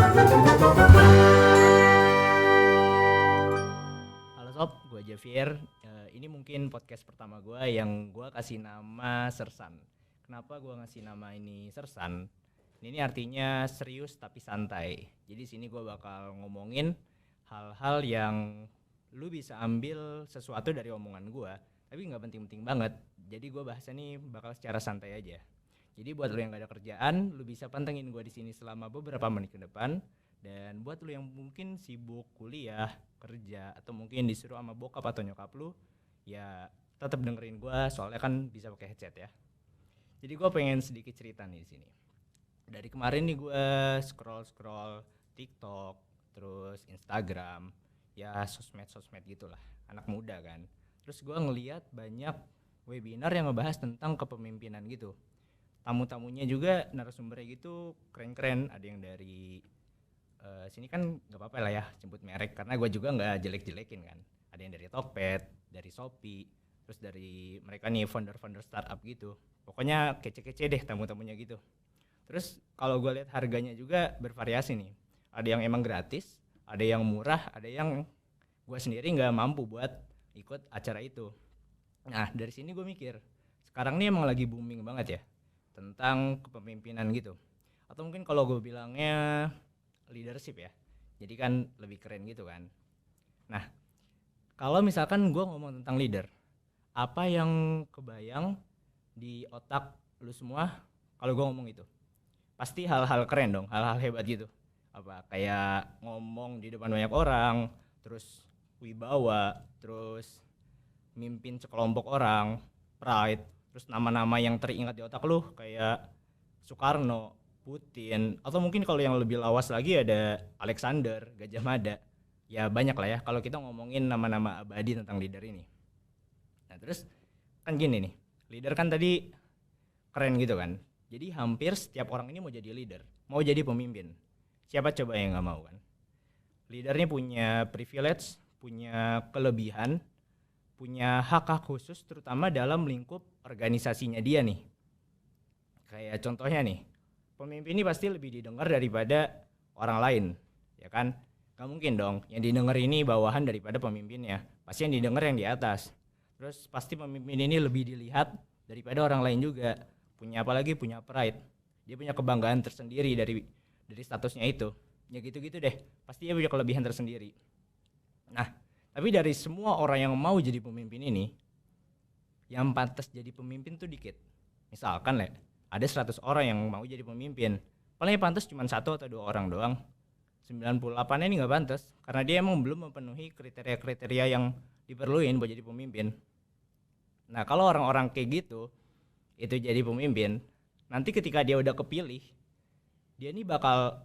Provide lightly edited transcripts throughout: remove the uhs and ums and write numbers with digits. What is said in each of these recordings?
Halo sob, gue Javier. Ini mungkin podcast pertama gue yang gue kasih nama Sersan. Kenapa gue ngasih nama ini Sersan? Ini artinya serius tapi santai. Jadi sini gue bakal ngomongin hal-hal yang lu bisa ambil sesuatu dari omongan gue, tapi nggak penting-penting banget. Jadi gue bahasnya nih bakal secara santai aja. Jadi buat lu yang gak ada kerjaan, lu bisa pantengin gue di sini selama beberapa menit ke depan. Dan buat lu yang mungkin sibuk kuliah, kerja, atau mungkin disuruh sama bokap atau nyokap lu, ya tetap dengerin gue soalnya kan bisa pakai headset ya. Jadi gue pengen sedikit cerita nih di sini. Dari kemarin nih gue scroll TikTok, terus Instagram, ya sosmed gitulah, anak muda kan. Terus gue ngeliat banyak webinar yang ngebahas tentang kepemimpinan gitu. Tamu-tamunya juga narasumbernya gitu keren-keren, ada yang dari sini kan nggak apa-apa lah ya sebut merek karena gue juga nggak jelek-jelekin kan. Ada yang dari Tokped, dari Shopee, terus dari mereka nih founder-founder startup gitu. Pokoknya kece-kece deh tamu-tamunya gitu. Terus kalau gue lihat harganya juga bervariasi nih. Ada yang emang gratis, ada yang murah, ada yang gue sendiri nggak mampu buat ikut acara itu. Nah dari sini gue mikir, sekarang nih emang lagi booming banget ya tentang kepemimpinan gitu. Atau mungkin kalau gue bilangnya leadership ya. Jadi kan lebih keren gitu kan. Nah, kalau misalkan gue ngomong tentang leader, apa yang kebayang di otak lu semua kalau gue ngomong itu? Pasti hal-hal keren dong, hal-hal hebat gitu. Apa kayak ngomong di depan banyak orang, terus wibawa, terus mimpin sekelompok orang, pride, terus nama-nama yang teringat di otak lu kayak Soekarno, Putin, atau mungkin kalau yang lebih lawas lagi ada Alexander, Gajah Mada. Ya banyak lah ya kalau kita ngomongin nama-nama abadi tentang leader ini. Nah terus kan gini nih, leader kan tadi keren gitu kan. Jadi hampir setiap orang ini mau jadi leader, mau jadi pemimpin. Siapa coba yang gak mau kan? Leadernya punya privilege, punya kelebihan, punya hak-hak khusus terutama dalam lingkup organisasinya dia nih. Kayak contohnya nih, pemimpin ini pasti lebih didengar daripada orang lain, ya kan? Gak mungkin dong yang didengar ini bawahan daripada pemimpinnya. Pasti yang didengar yang di atas. Terus pasti pemimpin ini lebih dilihat daripada orang lain juga. Punya apalagi punya pride. Dia punya kebanggaan tersendiri dari statusnya itu. Ya gitu-gitu deh. Pasti dia punya kelebihan tersendiri. Nah, tapi dari semua orang yang mau jadi pemimpin ini, yang pantas jadi pemimpin tuh dikit. Misalkan ada 100 orang yang mau jadi pemimpin. Paling pantas cuma 1 atau 2 orang doang. 98 ini nggak pantas karena dia emang belum memenuhi kriteria-kriteria yang diperluin buat jadi pemimpin. Nah kalau orang-orang kayak gitu itu jadi pemimpin, nanti ketika dia udah kepilih, dia ini bakal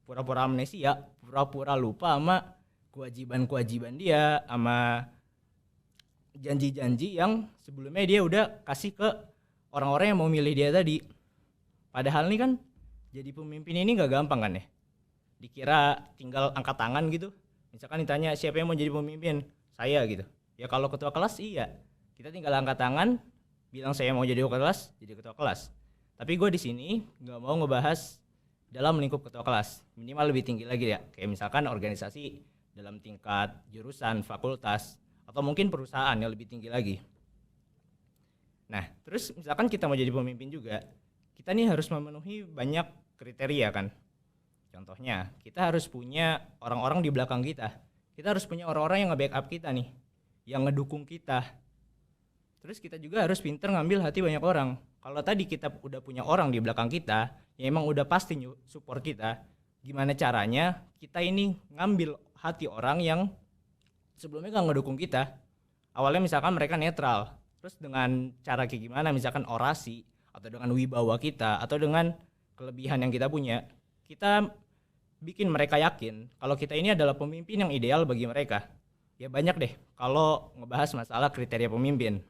pura-pura amnesia, pura-pura lupa sama kewajiban-kewajiban dia, sama janji-janji yang sebelumnya dia udah kasih ke orang-orang yang mau milih dia tadi. Padahal nih kan jadi pemimpin ini nggak gampang kan ya. Dikira tinggal angkat tangan gitu. Misalkan ditanya siapa yang mau jadi pemimpin, saya gitu. Ya kalau ketua kelas iya, kita tinggal angkat tangan, bilang saya mau jadi ketua kelas, jadi ketua kelas. Tapi gue di sini nggak mau ngebahas dalam lingkup ketua kelas, minimal lebih tinggi lagi ya. Kayak misalkan organisasi dalam tingkat jurusan, fakultas, atau mungkin perusahaan yang lebih tinggi lagi. Nah, terus misalkan kita mau jadi pemimpin juga, kita nih harus memenuhi banyak kriteria kan. Contohnya, kita harus punya orang-orang di belakang kita. Kita harus punya orang-orang yang nge-backup kita nih, yang ngedukung kita. Terus kita juga harus pinter ngambil hati banyak orang. Kalau tadi kita udah punya orang di belakang kita, yang emang udah pasti support kita, gimana caranya kita ini ngambil hati orang yang sebelumnya gak ngedukung kita. Awalnya misalkan mereka netral, terus dengan cara kayak gimana, misalkan orasi, atau dengan wibawa kita, atau dengan kelebihan yang kita punya, kita bikin mereka yakin kalau kita ini adalah pemimpin yang ideal bagi mereka. Ya banyak deh kalau ngebahas masalah kriteria pemimpin.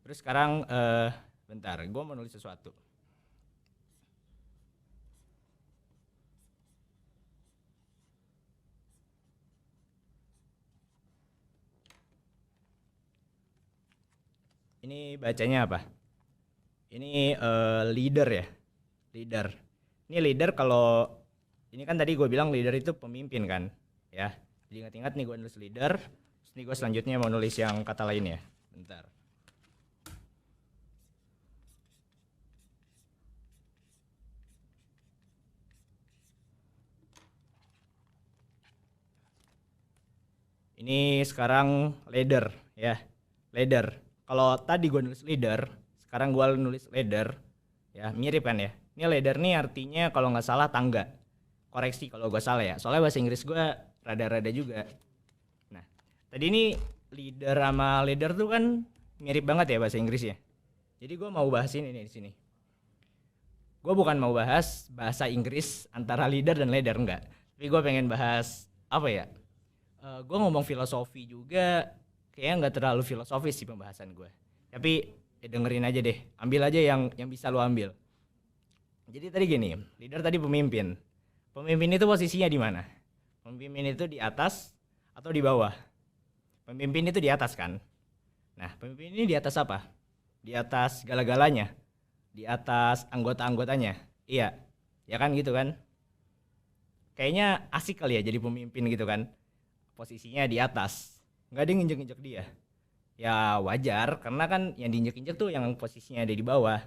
Terus sekarang bentar, gue mau nulis sesuatu. Ini bacanya apa? Ini leader ya, leader. Ini leader kalau ini kan tadi gue bilang leader itu pemimpin kan, ya. Jadi ingat-ingat nih gue nulis leader, terus nih gue selanjutnya mau nulis yang kata lainnya. Bentar. Ini sekarang leader, ya. Leader. Kalau tadi gue nulis leader, sekarang gue nulis leader, ya mirip kan ya. Ini leader nih artinya kalau nggak salah tangga. Koreksi kalau gue salah ya. Soalnya bahasa Inggris gue rada-rada juga. Nah, tadi ini leader sama leader tuh kan mirip banget ya bahasa Inggrisnya. Jadi gue mau bahas ini nih di sini. Gue bukan mau bahas bahasa Inggris antara leader dan leader, enggak. Tapi gue pengen bahas apa ya? Gue ngomong filosofi juga kayaknya nggak terlalu filosofis sih pembahasan gue. Tapi dengerin aja deh, ambil aja yang bisa lo ambil. Jadi tadi gini, leader tadi pemimpin. Pemimpin itu posisinya di mana? Pemimpin itu di atas atau di bawah? Pemimpin itu di atas kan? Nah, pemimpin ini di atas apa? Di atas segala-galanya. Di atas anggota-anggotanya. Iya, ya kan gitu kan? Kayaknya asik kali ya jadi pemimpin gitu kan? Posisinya di atas, nggak ada yang injek-injek dia. Ya wajar, karena kan yang diinjek-injek tuh yang posisinya ada di bawah.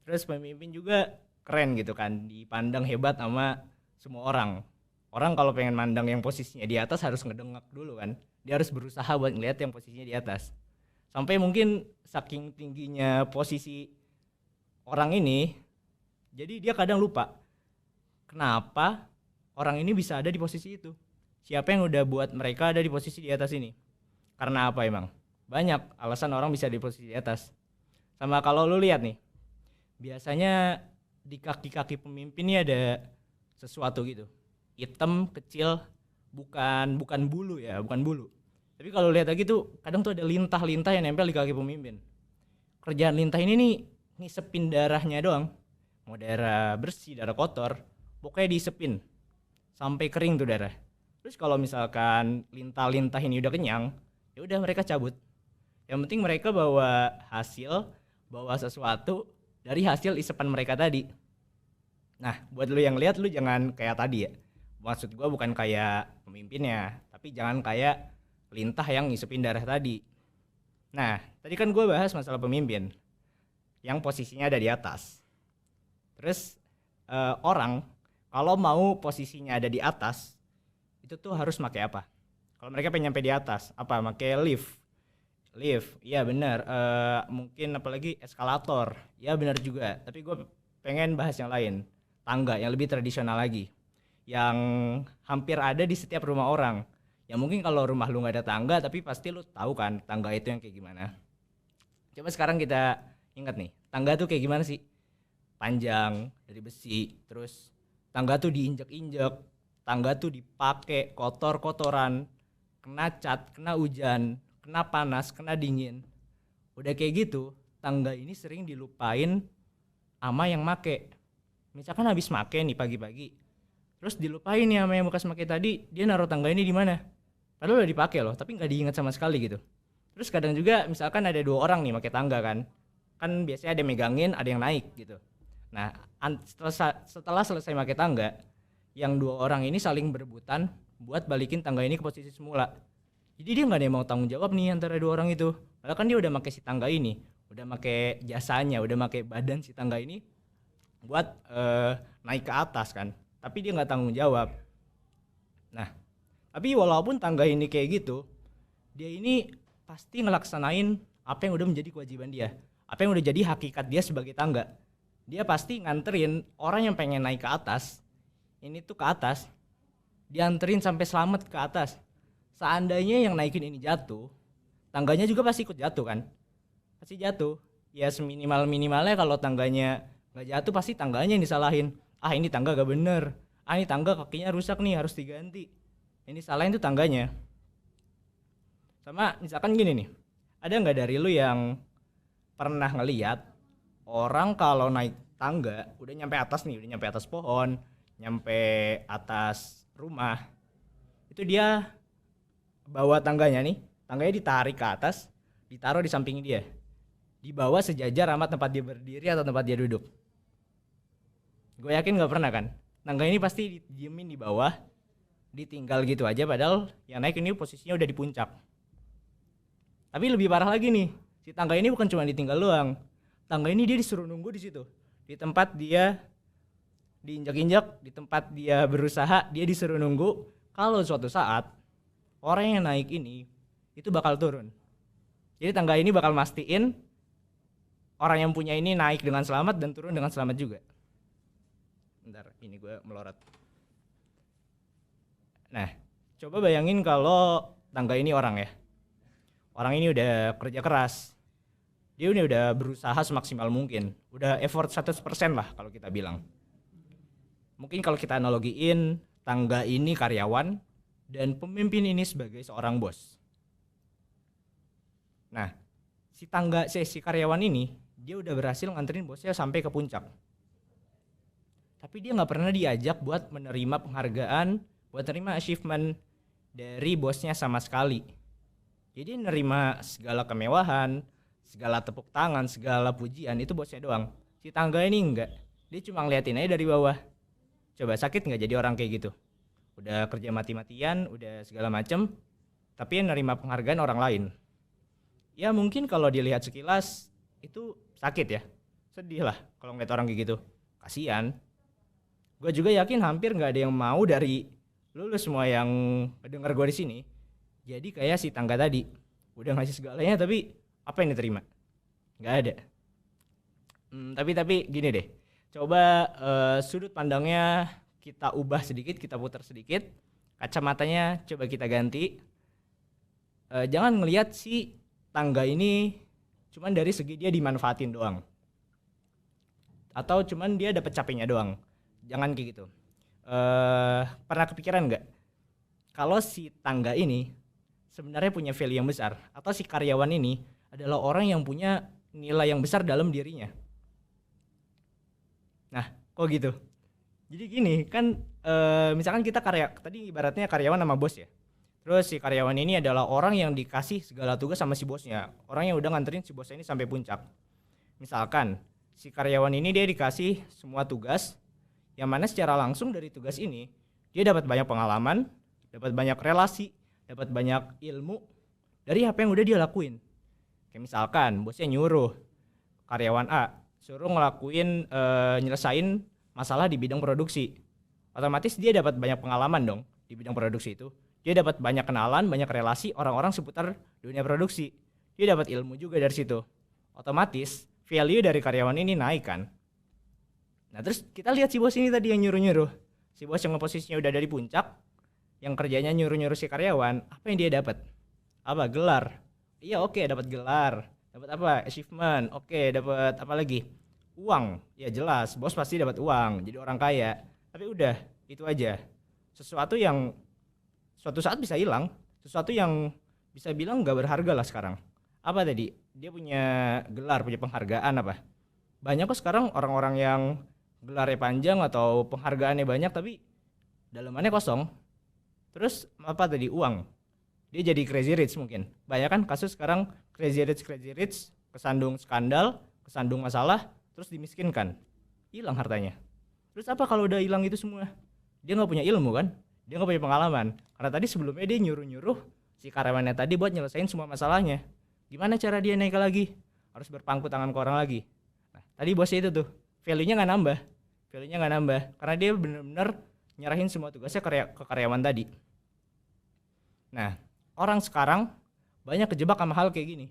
Terus pemimpin juga keren gitu kan, dipandang hebat sama semua orang. Orang kalau pengen mandang yang posisinya di atas harus ngedengak dulu kan. Dia harus berusaha buat ngeliat yang posisinya di atas. Sampai mungkin saking tingginya posisi orang ini, jadi dia kadang lupa kenapa orang ini bisa ada di posisi itu. Siapa yang udah buat mereka ada di posisi di atas ini? Karena apa emang? Banyak alasan orang bisa di posisi di atas. Sama kalau lu lihat nih, biasanya di kaki-kaki pemimpin ini ada sesuatu gitu. Hitam, kecil, bukan bulu ya, bukan bulu. Tapi kalau lihat lagi tuh kadang tuh ada lintah-lintah yang nempel di kaki pemimpin. Kerjaan lintah ini nih ngisepin darahnya doang. Mau darah bersih, darah kotor, pokoknya diisepin sampai kering tuh darah. Terus kalau misalkan lintah-lintah ini udah kenyang, ya udah mereka cabut. Yang penting mereka bawa sesuatu dari hasil isepan mereka tadi. Nah, buat lu yang lihat lu jangan kayak tadi ya. Maksud gua bukan kayak pemimpinnya, tapi jangan kayak lintah yang ngisepin darah tadi. Nah, tadi kan gua bahas masalah pemimpin yang posisinya ada di atas. Terus orang kalau mau posisinya ada di atas, itu tuh harus pakai apa? Kalau mereka pengen nyampe di atas, apa? Pakai lift. Iya benar. Mungkin apalagi eskalator. Ya benar juga. Tapi gue pengen bahas yang lain. Tangga yang lebih tradisional lagi. Yang hampir ada di setiap rumah orang. Ya mungkin kalau rumah lu nggak ada tangga, tapi pasti lu tahu kan tangga itu yang kayak gimana. Coba sekarang kita ingat nih, tangga tuh kayak gimana sih? Panjang dari besi, terus tangga tuh diinjek-injek. Tangga tuh dipakai kotor-kotoran, kena cat, kena hujan, kena panas, kena dingin. Udah kayak gitu, tangga ini sering dilupain sama yang make. Misalkan habis make nih pagi-pagi, terus dilupain nih sama yang bekas make tadi, dia naruh tangga ini di mana? Padahal udah dipakai loh, tapi nggak diingat sama sekali gitu. Terus kadang juga misalkan ada 2 orang nih make tangga kan biasanya ada yang megangin, ada yang naik gitu. Nah, setelah selesai make tangga, yang 2 orang ini saling berebutan buat balikin tangga ini ke posisi semula. Jadi dia nggak ada yang mau tanggung jawab nih antara 2 orang itu. Padahal kan dia udah pakai si tangga ini, udah pakai jasanya, udah pakai badan si tangga ini buat naik ke atas kan. Tapi dia nggak tanggung jawab. Nah, tapi walaupun tangga ini kayak gitu, dia ini pasti ngelaksanain apa yang udah menjadi kewajiban dia, apa yang udah jadi hakikat dia sebagai tangga. Dia pasti nganterin orang yang pengen naik ke atas. Ini tuh ke atas, dianterin sampai selamat ke atas. Seandainya yang naikin ini jatuh, tangganya juga pasti ikut jatuh kan? Pasti jatuh. Ya seminimal-minimalnya kalau tangganya nggak jatuh pasti tangganya yang disalahin. Ah ini tangga gak bener. Ah ini tangga kakinya rusak nih harus diganti. Ini salahin tuh tangganya. Sama misalkan gini nih, ada nggak dari lu yang pernah ngeliat orang kalau naik tangga udah nyampe atas nih, udah nyampe atas pohon, nyampe atas rumah, itu dia bawa tangganya nih, tangganya ditarik ke atas, ditaruh di samping dia, dibawa sejajar sama tempat dia berdiri atau tempat dia duduk. Gue yakin nggak pernah kan? tangga ini pasti didiemin di bawah, ditinggal gitu aja, padahal yang naik ini posisinya udah di puncak. Tapi lebih parah lagi nih, si tangga ini bukan cuma ditinggal doang, tangga ini dia disuruh nunggu di situ, di tempat dia diinjak-injak, di tempat dia berusaha, dia disuruh nunggu. Kalau suatu saat orang yang naik ini itu bakal turun. Jadi tangga ini bakal mastiin orang yang punya ini naik dengan selamat dan turun dengan selamat juga. Bentar, ini gue melorot. Nah, coba bayangin kalau tangga ini orang ya. Orang ini udah kerja keras. Dia udah berusaha semaksimal mungkin. Udah effort 100% lah kalau kita bilang. Mungkin kalau kita analogiin, tangga ini karyawan dan pemimpin ini sebagai seorang bos. Nah, si karyawan ini, dia udah berhasil nganterin bosnya sampai ke puncak. Tapi dia nggak pernah diajak buat menerima penghargaan, buat menerima achievement dari bosnya sama sekali. Jadi nerima segala kemewahan, segala tepuk tangan, segala pujian itu bosnya doang. Si tangga ini enggak. Dia cuma ngeliatin aja dari bawah. Coba sakit nggak jadi orang kayak gitu? Udah kerja mati-matian, udah segala macem, tapi yang nerima penghargaan orang lain. Ya mungkin kalau dilihat sekilas itu sakit ya, sedih lah kalau ngeliat orang kayak gitu. Kasian. Gue juga yakin hampir nggak ada yang mau dari lulus semua yang dengar gue di sini. Jadi kayak si tangga tadi, udah ngasih segalanya tapi apa yang diterima? Nggak ada. Tapi gini deh. Coba sudut pandangnya kita ubah sedikit, kita putar sedikit. Kacamatanya coba kita ganti. Jangan ngelihat si tangga ini cuman dari segi dia dimanfaatin doang. Atau cuman dia dapat capeknya doang. Jangan kayak gitu. Pernah kepikiran nggak? Kalau si tangga ini sebenarnya punya value yang besar. Atau si karyawan ini adalah orang yang punya nilai yang besar dalam dirinya. Nah, kok gitu? Jadi gini, kan misalkan kita tadi ibaratnya karyawan sama bos ya. Terus si karyawan ini adalah orang yang dikasih segala tugas sama si bosnya. Orang yang udah nganterin si bosnya ini sampai puncak. Misalkan si karyawan ini dia dikasih semua tugas, yang mana secara langsung dari tugas ini dia dapat banyak pengalaman, dapat banyak relasi, dapat banyak ilmu dari apa yang udah dia lakuin. Kayak misalkan bosnya nyuruh karyawan A suruh ngelakuin nyelesain masalah di bidang produksi. Otomatis dia dapat banyak pengalaman dong di bidang produksi itu. Dia dapat banyak kenalan, banyak relasi orang-orang seputar dunia produksi. Dia dapat ilmu juga dari situ. Otomatis value dari karyawan ini naik kan. Nah terus kita lihat si bos ini tadi yang nyuruh-nyuruh. Si bos yang posisinya udah dari puncak, yang kerjanya nyuruh-nyuruh si karyawan, apa yang dia dapat? Apa? Gelar. Iya oke, dapat gelar. Dapat apa? Achievement. Oke, dapat apa lagi? Uang. Ya jelas, bos pasti dapat uang, jadi orang kaya. Tapi udah, itu aja. Sesuatu yang suatu saat bisa hilang, sesuatu yang bisa bilang nggak berharga lah sekarang. Apa tadi? Dia punya gelar, punya penghargaan apa? Banyak kok sekarang orang-orang yang gelarnya panjang atau penghargaannya banyak tapi dalamannya kosong. Terus apa tadi? Uang. Dia jadi crazy rich mungkin. Banyak kan kasus sekarang crazy rich, kesandung skandal, kesandung masalah, terus dimiskinkan. Hilang hartanya. Terus apa kalau udah hilang itu semua? Dia nggak punya ilmu kan? Dia nggak punya pengalaman. Karena tadi sebelumnya dia nyuruh-nyuruh si karyawannya tadi buat nyelesain semua masalahnya. Gimana cara dia naik lagi? Harus berpangku tangan ke orang lagi. Nah, tadi bosnya itu tuh, value-nya nggak nambah. Karena dia benar-benar nyerahin semua tugasnya ke karyawan tadi. Nah, orang sekarang banyak kejebak sama hal kayak gini.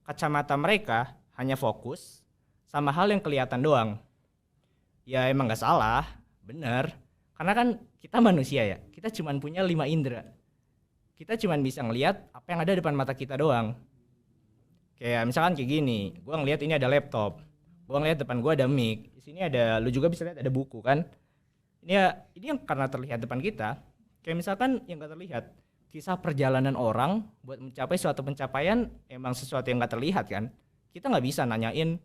Kacamata mereka hanya fokus sama hal yang kelihatan doang. Ya emang gak salah, bener. Karena kan kita manusia ya, kita cuma punya 5 indera. Kita cuma bisa ngelihat apa yang ada depan mata kita doang. Kayak misalkan kayak gini, gue ngelihat ini ada laptop, gue ngelihat depan gue ada mic, di sini ada, lu juga bisa lihat ada buku kan. Ini yang karena terlihat depan kita. Kayak misalkan yang gak terlihat, kisah perjalanan orang buat mencapai suatu pencapaian emang sesuatu yang gak terlihat kan. Kita gak bisa nanyain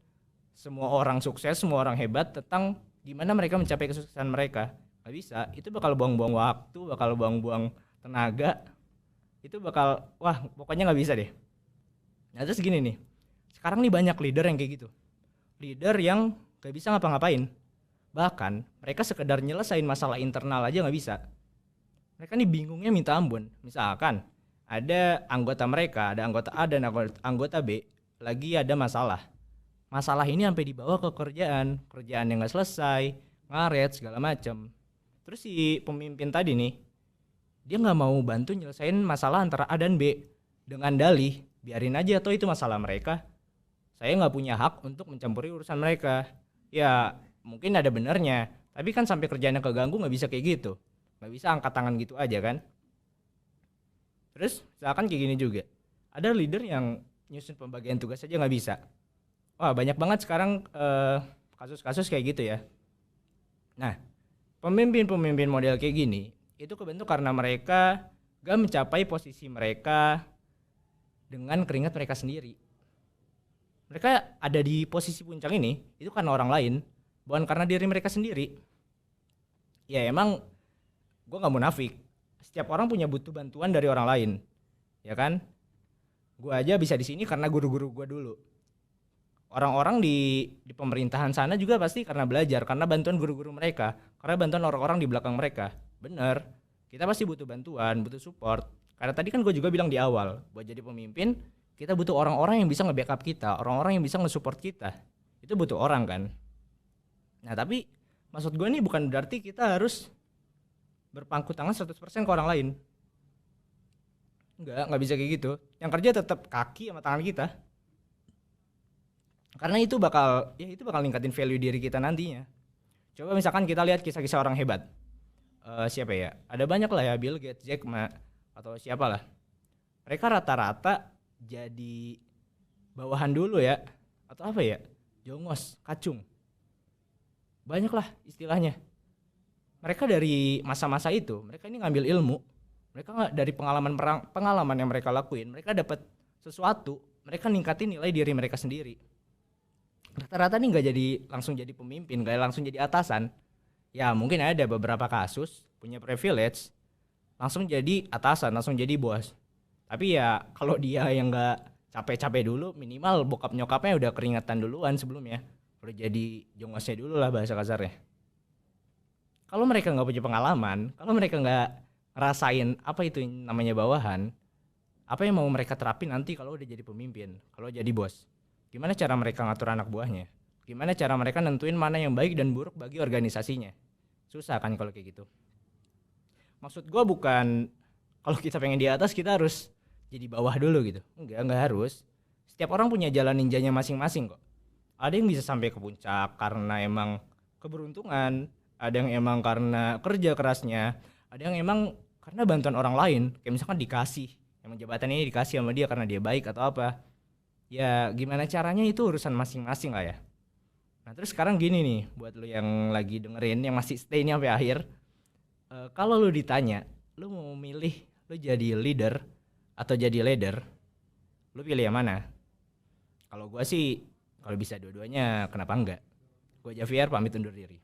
semua orang sukses, semua orang hebat tentang gimana mereka mencapai kesuksesan mereka. Gak bisa, itu bakal buang-buang waktu, bakal buang-buang tenaga. Itu bakal, wah pokoknya gak bisa deh. Nah terus gini nih, sekarang nih banyak leader yang kayak gitu. Leader yang gak bisa ngapa-ngapain. Bahkan mereka sekedar nyelesain masalah internal aja nggak bisa. Mereka nih bingungnya minta ampun. Misalkan ada anggota mereka, ada anggota A dan anggota B lagi ada masalah. Masalah ini sampai dibawa ke kerjaan yang nggak selesai, ngaret segala macam. Terus si pemimpin tadi nih, dia nggak mau bantu nyelesain masalah antara A dan B dengan dalih, biarin aja toh itu masalah mereka. Saya nggak punya hak untuk mencampuri urusan mereka. Ya mungkin ada benernya, tapi kan sampai kerjaannya keganggu nggak bisa kayak gitu, nggak bisa angkat tangan gitu aja kan. Terus misalkan kayak gini juga, ada leader yang nyusun pembagian tugas aja nggak bisa. Wah banyak banget sekarang kasus-kasus kayak gitu ya. Nah pemimpin-pemimpin model kayak gini itu kebentuk karena mereka gak mencapai posisi mereka dengan keringat mereka sendiri. Mereka ada di posisi puncak ini itu karena orang lain, bukan karena diri mereka sendiri. Ya emang gue gak munafik, setiap orang punya butuh bantuan dari orang lain, ya kan? Gue aja bisa di sini karena guru-guru gue dulu. Orang-orang di pemerintahan sana juga pasti karena belajar, karena bantuan guru-guru mereka, karena bantuan orang-orang di belakang mereka. Bener, kita pasti butuh bantuan, butuh support. Karena tadi kan gue juga bilang di awal, buat jadi pemimpin, kita butuh orang-orang yang bisa nge-backup kita, orang-orang yang bisa nge-support kita. Itu butuh orang kan. Nah tapi maksud gue nih bukan berarti kita harus berpangku tangan 100% ke orang lain. Enggak bisa kayak gitu. Yang kerja tetap kaki sama tangan kita. Karena itu bakal ningkatin value diri kita nantinya. Coba misalkan kita lihat kisah-kisah orang hebat. Siapa ya? Ada banyak lah ya, Bill Gates, Jack Ma, atau siapalah. Mereka rata-rata jadi bawahan dulu ya. Atau apa ya? Jongos, kacung. Banyak lah istilahnya. Mereka dari masa-masa itu, mereka ini ngambil ilmu. Mereka nggak dari pengalaman yang mereka lakuin. Mereka dapat sesuatu, mereka ningkatin nilai diri mereka sendiri. Rata-rata nih nggak jadi langsung jadi pemimpin, nggak langsung jadi atasan. Ya mungkin ada beberapa kasus punya privilege langsung jadi atasan, langsung jadi bos. Tapi ya kalau dia yang nggak capek-capek dulu, minimal bokap nyokapnya udah keringatan duluan sebelumnya. Udah jadi jongosnya dulu lah bahasa kasarnya. Kalau mereka nggak punya pengalaman, kalau mereka nggak ngerasain apa itu namanya bawahan, apa yang mau mereka terapin nanti kalau udah jadi pemimpin, kalau jadi bos? Gimana cara mereka ngatur anak buahnya? Gimana cara mereka nentuin mana yang baik dan buruk bagi organisasinya? Susah kan kalau kayak gitu. Maksud gue bukan kalau kita pengen di atas kita harus jadi bawah dulu gitu. Enggak harus. Setiap orang punya jalan ninjanya masing-masing kok. Ada yang bisa sampai ke puncak karena emang keberuntungan, ada yang emang karena kerja kerasnya, ada yang emang karena bantuan orang lain. Kayak misalkan dikasih, emang jabatan ini dikasih sama dia karena dia baik atau apa. Ya gimana caranya itu urusan masing-masing lah ya. Nah terus sekarang gini nih, buat lu yang lagi dengerin, yang masih stay ini sampai akhir. Kalau lu ditanya, lu mau milih lu jadi leader atau jadi leader, lu pilih yang mana? Kalau gua sih, kalau bisa dua-duanya kenapa enggak? Gua Javier pamit undur diri.